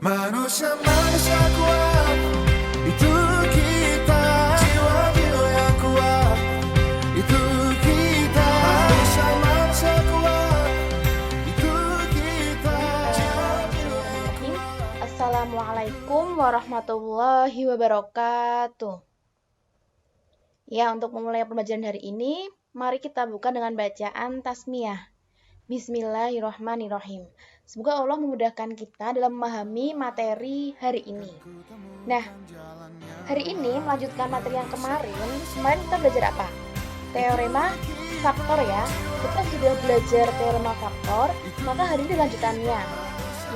Manusia kuat, itu kita. Jiwa-jiwa yang kuat, itu kita. Manusia kuat, itu kita. Jiwa-jiwa yang kuat. Assalamualaikum warahmatullahi wabarakatuh. Ya, untuk memulai pembelajaran hari ini, mari kita buka dengan bacaan tasmiyah. Bismillahirrahmanirrahim. Semoga Allah memudahkan kita dalam memahami materi hari ini. Nah, hari ini melanjutkan materi yang kemarin. Kemarin kita belajar apa? Teorema faktor ya. Kita sudah belajar teorema faktor, maka hari ini lanjutannya,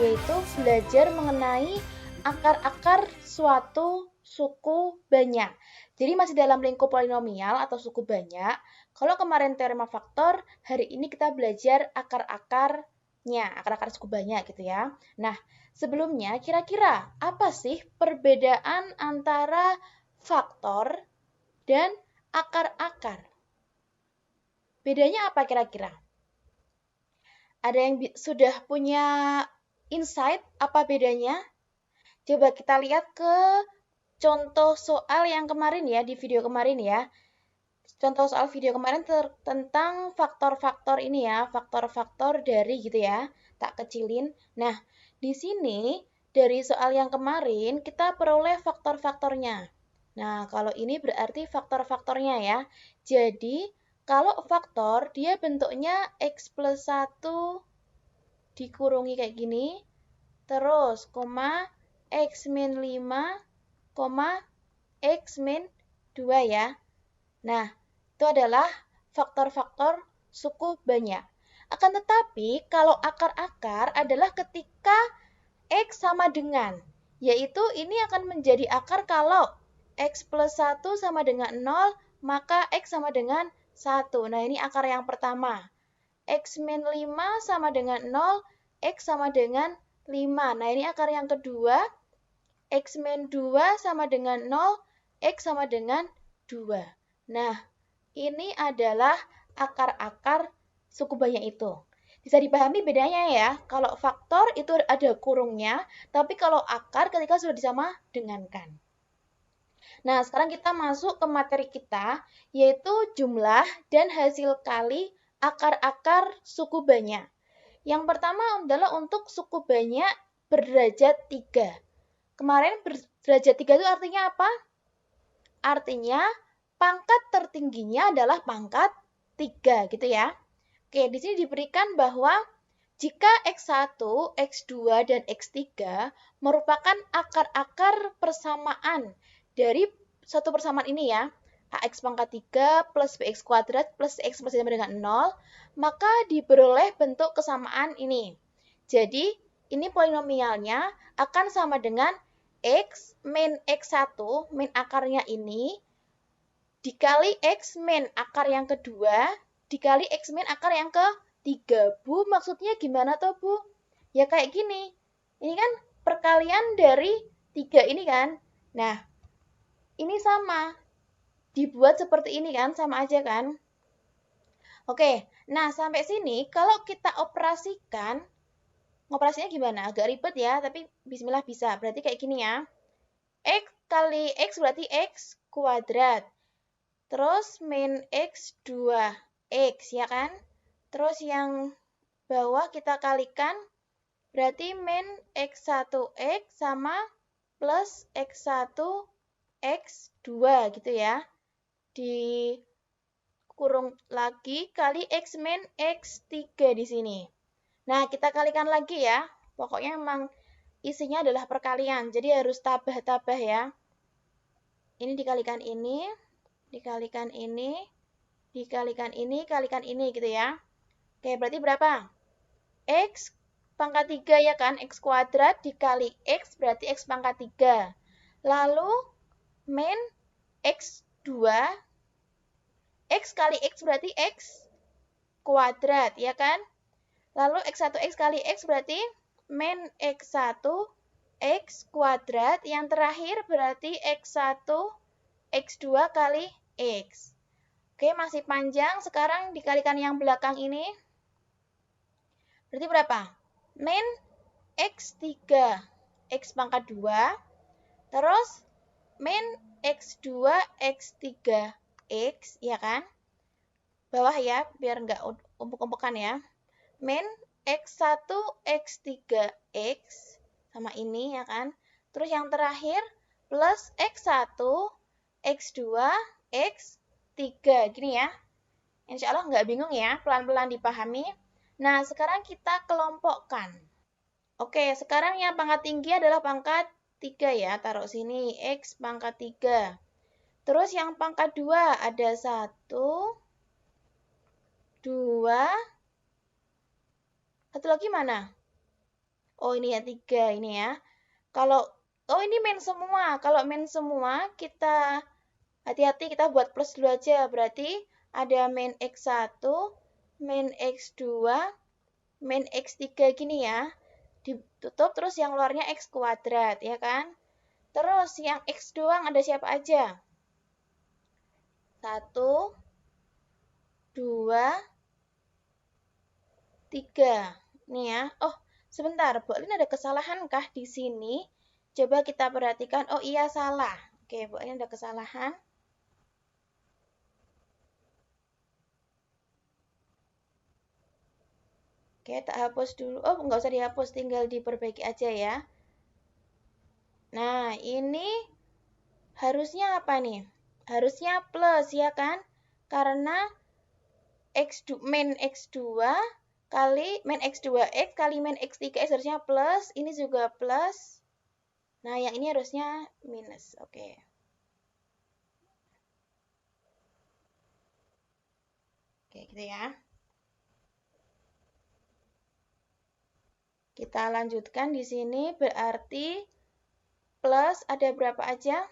yaitu belajar mengenai akar-akar suatu suku banyak. Jadi masih dalam lingkup polinomial atau suku banyak. Kalau kemarin teorema faktor, hari ini kita belajar akar-akarnya, akar-akar suku banyak gitu ya. Nah, sebelumnya kira-kira apa sih perbedaan antara faktor dan akar-akar? Bedanya apa kira-kira? Ada yang sudah punya insight apa bedanya? Coba kita lihat ke contoh soal yang kemarin ya, di video kemarin ya. Contoh soal video kemarin tentang faktor-faktor ini ya, faktor-faktor dari gitu ya, tak kecilin. Nah, di sini dari soal yang kemarin kita peroleh faktor-faktornya. Nah, kalau ini berarti faktor-faktornya ya. Jadi, kalau faktor dia bentuknya X plus 1 dikurungi kayak gini, terus, koma, X min 5, koma, X min 2 ya. Nah, itu adalah faktor-faktor suku banyak. Akan tetapi, kalau akar-akar adalah ketika X sama dengan, yaitu ini akan menjadi akar kalau X plus 1 sama dengan 0, maka X sama dengan 1. Nah, ini akar yang pertama. X min 5 sama dengan 0, X sama dengan 5. Nah, ini akar yang kedua. X min 2 sama dengan 0, X sama dengan 2. Nah, ini adalah akar-akar suku banyak itu. Bisa dipahami bedanya ya. Kalau faktor itu ada kurungnya, tapi kalau akar ketika sudah disama dengankan. Nah, sekarang kita masuk ke materi kita, yaitu jumlah dan hasil kali akar-akar suku banyak. Yang pertama adalah untuk suku banyak berderajat 3. Kemarin berderajat 3 itu artinya apa? Artinya pangkat tertingginya adalah pangkat 3 gitu ya. Oke, di sini diberikan bahwa jika X1, X2, dan X3 merupakan akar-akar persamaan dari satu persamaan ini ya, AX pangkat 3 plus BX kuadrat plus X plus sama dengan 0, maka diperoleh bentuk kesamaan ini. Jadi, ini polinomialnya akan sama dengan X min X1, min akarnya ini, dikali X min akar yang kedua, dikali X min akar yang ketiga. Bu, maksudnya gimana toh, Bu? Ya kayak gini. Ini kan perkalian dari 3 ini kan. Nah, ini sama. Dibuat seperti ini kan, sama aja kan? Oke, nah sampai sini kalau kita operasikan, ngoperasinya gimana? Agak ribet ya, tapi bismillah bisa. Berarti kayak gini ya. X kali X berarti X kuadrat. Terus min X 2X ya kan? Terus yang bawah kita kalikan, berarti min X1X sama plus X1 X2 gitu ya. Dikurung lagi kali X min X3 di sini. Nah, kita kalikan lagi ya. Pokoknya memang isinya adalah perkalian, jadi harus tabah-tabah ya. Ini dikalikan ini, dikalikan ini, dikalikan ini, kalikan ini gitu ya. Oke, berarti berapa? X pangkat 3 ya kan? X kuadrat dikali X berarti X pangkat 3. Lalu min X2, X kali X berarti X kuadrat ya kan? Lalu X1X kali X berarti min X1 X kuadrat. Yang terakhir berarti X1 X2 kali X. Oke, masih panjang. Sekarang dikalikan yang belakang ini. Berarti berapa? Min X3. X pangkat 2. Terus min X2, X3, X, ya kan? Bawah ya, biar nggak umpuk-umpukan ya. Min X1, X3, X. Sama ini, ya kan? Terus yang terakhir, plus X1, X2, X3. Gini ya. Insya Allah nggak bingung ya, pelan-pelan dipahami. Nah, sekarang kita kelompokkan. Oke, sekarang yang pangkat tinggi adalah pangkat 3 ya, taruh sini, X pangkat 3. Terus yang pangkat 2 ada 1, 2, satu lagi mana? Oh, ini ya 3, ini ya. Oh ini main semua, kalau main semua kita hati-hati kita buat plus dulu aja, berarti ada main X1, main X2, main X3 gini ya, ditutup terus yang luarnya X kuadrat, ya kan? Terus yang X doang ada siapa aja? 1, 2, 3. Nih ya. Oh, sebentar, Bu Alin ada kesalahan kah di sini? Coba kita perhatikan. Oh iya, salah. Oke, Bu Alin ada kesalahan. Oke, tak hapus dulu. Oh, nggak usah dihapus, tinggal diperbaiki aja ya. Nah, ini harusnya apa nih? Harusnya plus, ya kan? Karena main X2 kali main X2X kali main X3X harusnya plus. Ini juga plus. Nah, yang ini harusnya minus. Oke. Oke, gitu ya. Kita lanjutkan di sini, berarti plus ada berapa aja?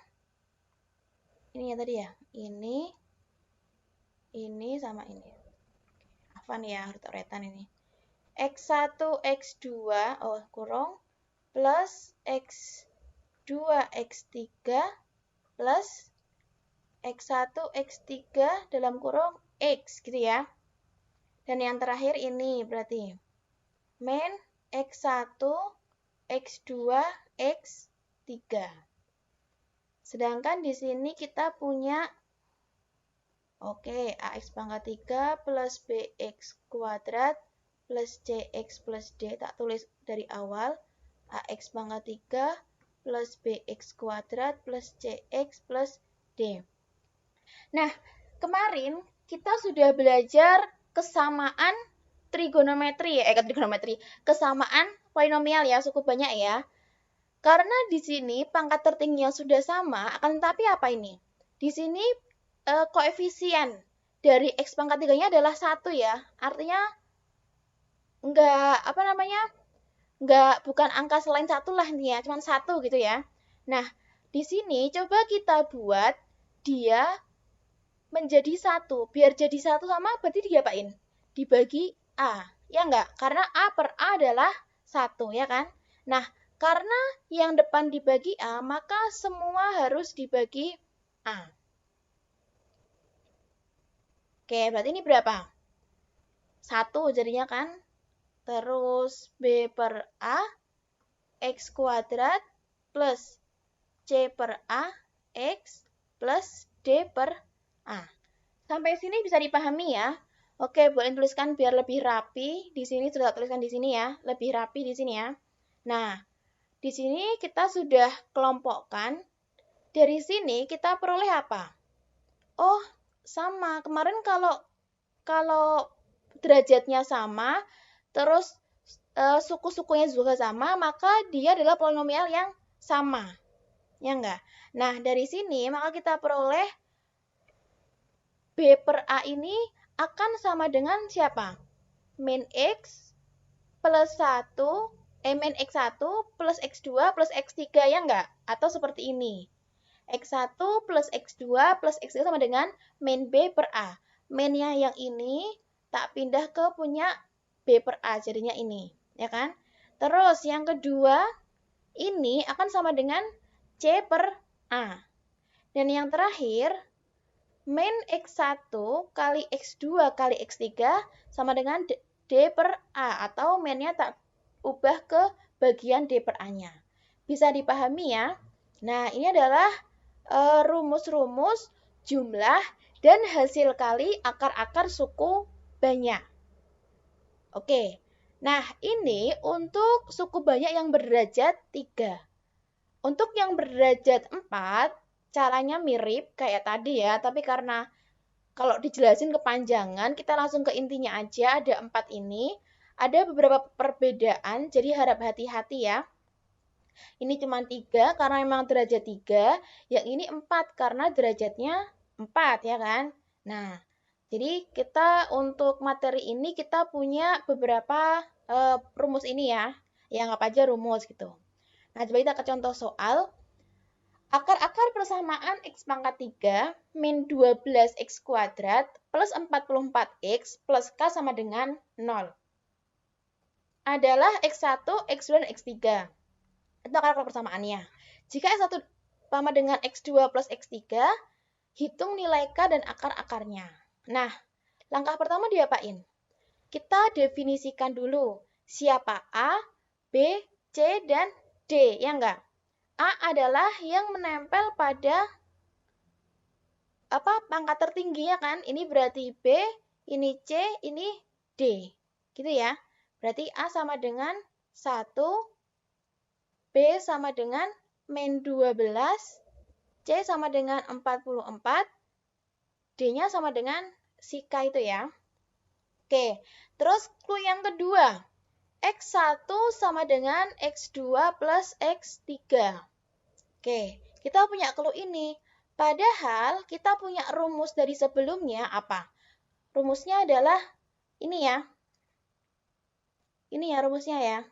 Ini ya tadi ya. Ini sama ini. Afan ya, coretan ini. X1, X2, oh kurung, plus X2, X3, plus X1, X3 dalam kurung X, gitu ya. Dan yang terakhir ini berarti min X1, X2, X3. Sedangkan di sini kita punya, oke, AX pangkat 3 plus BX kuadrat plus CX plus D. Tak tulis dari awal. AX pangkat 3 plus BX kuadrat plus CX plus D. Nah, kemarin kita sudah belajar kesamaan trigonometri ya, kesamaan polinomial ya, cukup banyak ya. Karena di sini pangkat tertingginya sudah sama, akan tetapi apa ini? Di sini koefisien dari X pangkat 3-nya adalah 1 ya. Artinya bukan angka selain 1 lah intinya, cuma 1 gitu ya. Nah, di sini coba kita buat dia menjadi 1. Biar jadi 1 sama berarti diapain? Dibagi A. Ya enggak? Karena A per A adalah 1, ya kan? Nah, karena yang depan dibagi A, maka semua harus dibagi A. Oke, berarti ini berapa? 1 jadinya kan? Terus B per A, X kuadrat, plus C per A, X, plus D per A. Sampai sini bisa dipahami ya? Oke, boleh tuliskan biar lebih rapi. Di sini sudah tuliskan di sini ya, lebih rapi di sini ya. Nah, di sini kita sudah kelompokkan. Dari sini kita peroleh apa? Oh, sama. Kemarin kalau derajatnya sama, terus suku-sukunya juga sama, maka dia adalah polinomial yang sama. Ya enggak? Nah, dari sini maka kita peroleh B per A ini akan sama dengan siapa? Min X plus 1, min X1 plus X2 plus X3, ya enggak? Atau seperti ini. X1 plus X2 plus X3 sama dengan min B per A. Minnya yang ini tak pindah ke punya B per A, jadinya ini. Ya kan? Terus yang kedua, ini akan sama dengan C per A. Dan yang terakhir, min X1 kali X2 kali X3 sama dengan D per A, atau minnya tak ubah ke bagian D per A-nya. Bisa dipahami ya? Nah, ini adalah rumus-rumus jumlah dan hasil kali akar-akar suku banyak. Oke, nah ini untuk suku banyak yang berderajat 3. Untuk yang berderajat 4, caranya mirip kayak tadi ya, tapi karena kalau dijelasin kepanjangan, kita langsung ke intinya aja, ada 4 ini. Ada beberapa perbedaan, jadi harap hati-hati ya. Ini cuma 3 karena memang derajat 3, yang ini 4 karena derajatnya 4 ya kan. Nah, jadi kita untuk materi ini kita punya beberapa rumus ini ya. Ya anggap aja rumus gitu. Nah, coba kita ke contoh soal. Akar-akar persamaan X pangkat 3 min 12X kuadrat plus 44X plus K sama dengan 0 adalah X1, X2, dan X3. Itu akar persamaannya. Jika X1 sama dengan X2 plus X3, hitung nilai K dan akar-akarnya. Nah, langkah pertama diapain? Kita definisikan dulu siapa A, B, C, dan D, ya enggak? A adalah yang menempel pada pangkat tertinggi ya kan? Ini berarti B, ini C, ini D. Gitu ya. Berarti A sama dengan 1, B sama dengan min 12, C sama dengan 44, D-nya sama dengan si K itu ya. Oke, terus clue yang kedua. X1 sama dengan X2 plus X3. Oke, kita punya clue ini. Padahal kita punya rumus dari sebelumnya apa? Rumusnya adalah ini ya. Ini ya rumusnya ya.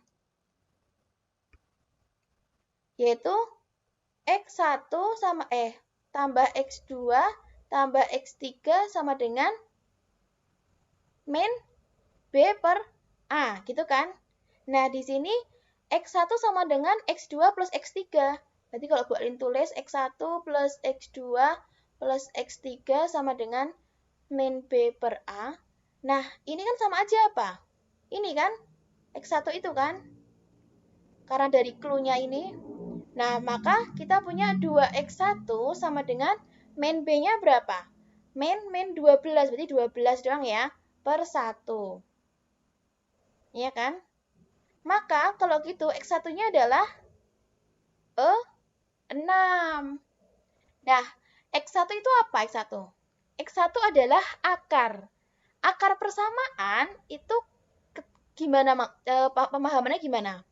Yaitu X1 sama tambah X2 tambah X3 sama dengan min B per A, gitu kan? Nah, di sini X1 sama dengan X2 plus X3. Berarti kalau buatin tulis X1 plus X2 plus X3 sama dengan min B per A. Nah, ini kan sama aja apa? Ini kan? X1 itu kan? Karena dari clue-nya ini. Nah, maka kita punya 2X1 sama dengan min B-nya berapa? Min 12, berarti 12 doang ya, per 1. Iya kan? Maka kalau gitu X1-nya adalah 6. Nah, X1 itu apa X1? X1 adalah akar. Akar persamaan itu gimana, pemahamannya gimana?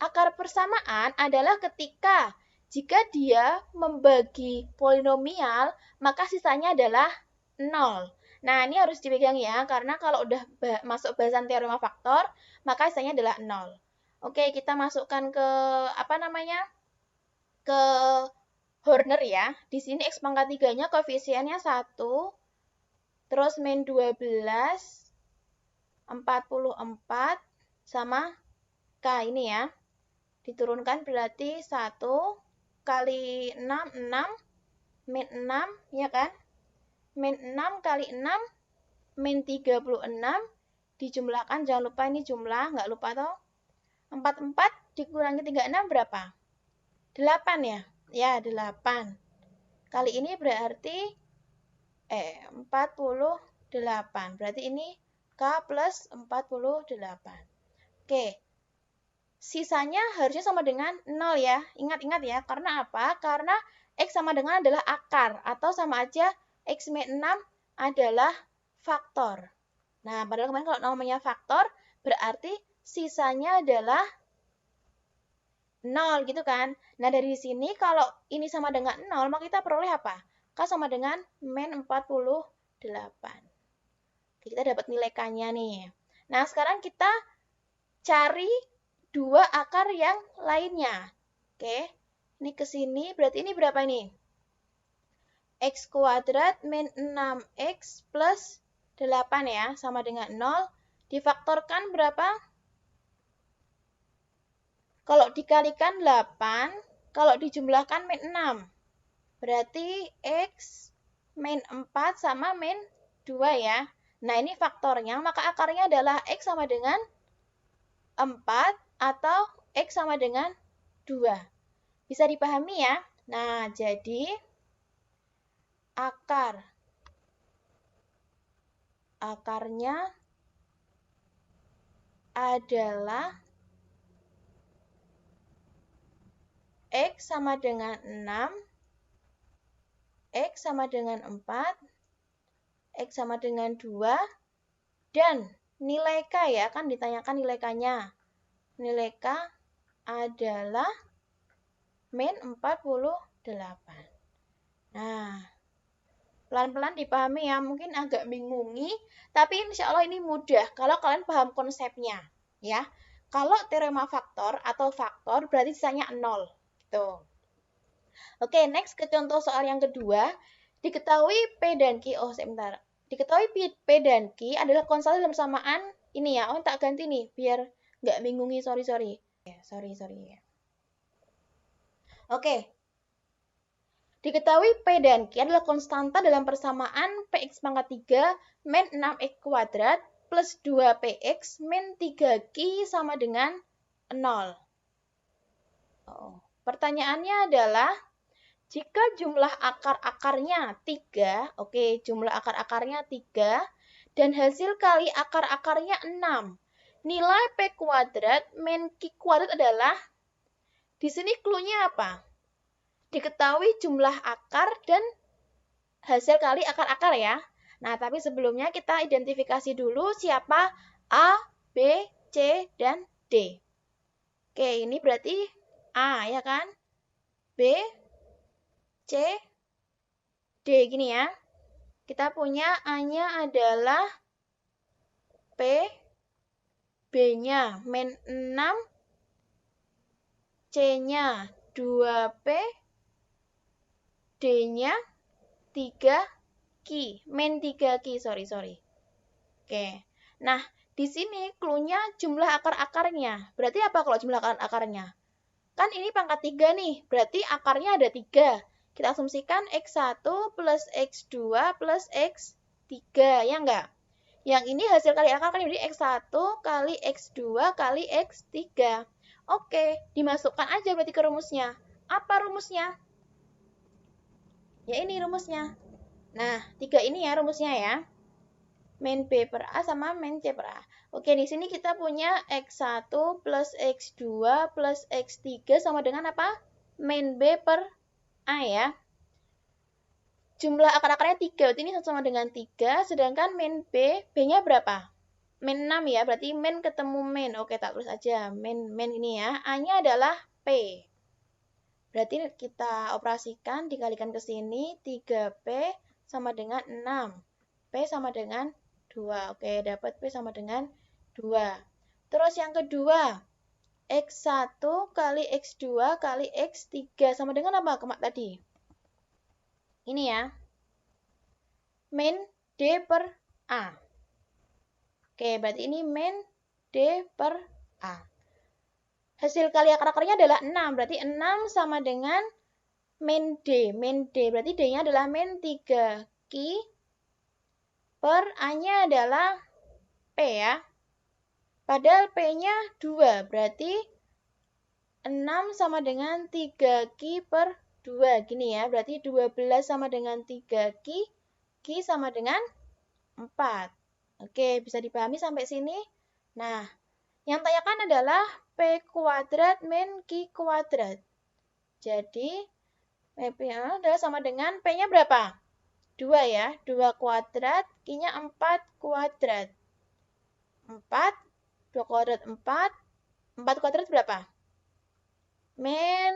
Akar persamaan adalah ketika jika dia membagi polinomial, maka sisanya adalah 0. Nah, ini harus dipegang ya, karena kalau udah masuk bahasan teorema faktor, maka sisanya adalah 0. Oke, kita masukkan ke ke Horner ya. Di sini X pangkat 3-nya koefisiennya 1, terus min 12, 44, sama K ini ya. Diturunkan berarti 1 kali 6, 6, min 6, ya kan? Min 6 kali 6, min 36, dijumlahkan, jangan lupa ini jumlah, nggak lupa toh. 44 dikurangi 36 berapa? 8 ya? Ya, 8. Kali ini berarti 48. Berarti ini K plus 48. Oke. Sisanya harusnya sama dengan 0 ya. Ingat-ingat ya. Karena apa? Karena X sama dengan adalah akar. Atau sama aja X min 6 adalah faktor. Nah, padahal kemarin kalau namanya faktor, berarti sisanya adalah 0 gitu kan. Nah, dari sini kalau ini sama dengan 0, maka kita peroleh apa? K sama dengan min 48. Oke, kita dapat nilai K-nya nih. Nah, sekarang kita cari dua akar yang lainnya. Oke, ini ke sini, berarti ini berapa ini? X kuadrat min 6X plus 8 ya, sama dengan 0. Difaktorkan berapa? Kalau dikalikan 8, kalau dijumlahkan min 6. Berarti X min 4 sama min 2 ya. Nah, ini faktornya, maka akarnya adalah X sama dengan 4 atau X sama dengan 2. Bisa dipahami ya? Nah, jadi akarnya adalah X sama dengan 6, X sama dengan 4, X sama dengan 2, dan nilai K ya, kan ditanyakan nilai K-nya. Nilai K adalah min 48. Nah, pelan-pelan dipahami ya, mungkin agak bingungi, tapi insya Allah ini mudah kalau kalian paham konsepnya ya. Kalau teorema faktor atau faktor berarti sisanya 0 gitu. Oke, next ke contoh soal yang kedua. Diketahui P dan Q, sebentar. Diketahui P dan Q adalah konstanta dalam persamaan ini ya. Oh, tak ganti nih biar nggak bingungi, sorry. Sorry. Oke. Diketahui P dan Q adalah konstanta dalam persamaan Px pangkat 3 min 6x kuadrat plus 2Px min 3Q sama dengan 0. Pertanyaannya adalah, jika jumlah akar-akarnya 3, oke, jumlah akar-akarnya 3, dan hasil kali akar-akarnya 6, nilai P kuadrat min Q kuadrat adalah, di sini clue-nya apa? Diketahui jumlah akar dan hasil kali akar-akar ya. Nah, tapi sebelumnya kita identifikasi dulu siapa A, B, C, dan D. Oke, ini berarti A ya kan? B, C, D gini ya. Kita punya A-nya adalah P, B-nya min 6, C-nya 2P, D-nya 3Q, min 3Q, sorry. Oke, nah di sini clue-nya jumlah akar-akarnya. Berarti apa kalau jumlah akar-akarnya? Kan ini pangkat 3 nih, berarti akarnya ada 3. Kita asumsikan X1 plus X2 plus X3, ya enggak? Yang ini hasil kali akar kan jadi X1 kali X2 kali X3. Oke, dimasukkan aja berarti ke rumusnya. Apa rumusnya? Ya ini rumusnya. Nah, 3 ini ya rumusnya ya. Min B per A sama min C per A. Oke, di sini kita punya X1 plus X2 plus X3 sama dengan apa? Min B per A ya. Jumlah akar-akarnya 3, berarti ini sama dengan 3, sedangkan min B, B-nya berapa? Min 6 ya, berarti min ketemu min. Oke, tak tulis aja. Min ini ya. A-nya adalah P. Berarti kita operasikan, dikalikan ke sini, 3P sama dengan 6. P sama dengan 2. Oke, dapat P sama dengan 2. Terus yang kedua, X1 kali X2 kali X3 sama dengan apa tadi? Ini ya. Min D per A. Oke, berarti ini min D per A. Hasil kali akar-akarnya adalah 6. Berarti 6 sama dengan min D. Min D. Berarti D-nya adalah min 3Q per A-nya adalah P ya. Padahal P-nya 2. Berarti 6 sama dengan 3Q per 2. Gini ya. Berarti 12 sama dengan 3Q. Q sama dengan 4. Oke, bisa dipahami sampai sini? Nah, yang tanyakan adalah P kuadrat min Q kuadrat. Jadi, P adalah sama dengan P-nya berapa? 2 ya. 2 kuadrat, Q-nya 4 kuadrat. 4, 2 kuadrat 4. 4 kuadrat berapa? Min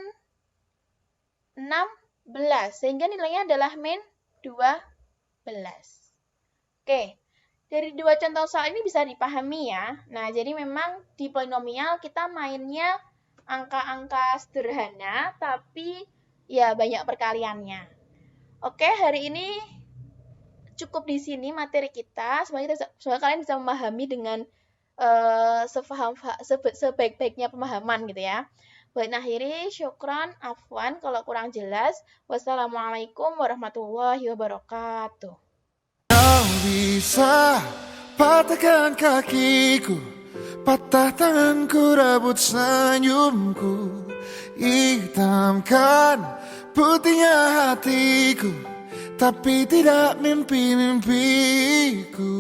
16. Sehingga nilainya adalah min 12. Oke. Dari dua contoh soal ini bisa dipahami ya. Nah, jadi memang di polinomial kita mainnya angka-angka sederhana, tapi ya banyak perkaliannya. Oke, hari ini cukup di sini materi kita. Semoga kalian bisa memahami dengan sebaik-baiknya pemahaman gitu ya. Buat akhiri, syukran, afwan kalau kurang jelas. Wassalamualaikum warahmatullahi wabarakatuh. Kau bisa patahkan kakiku, patah tanganku, rebut senyumku, hitamkan putihnya hatiku, tapi tidak mimpi-mimpiku.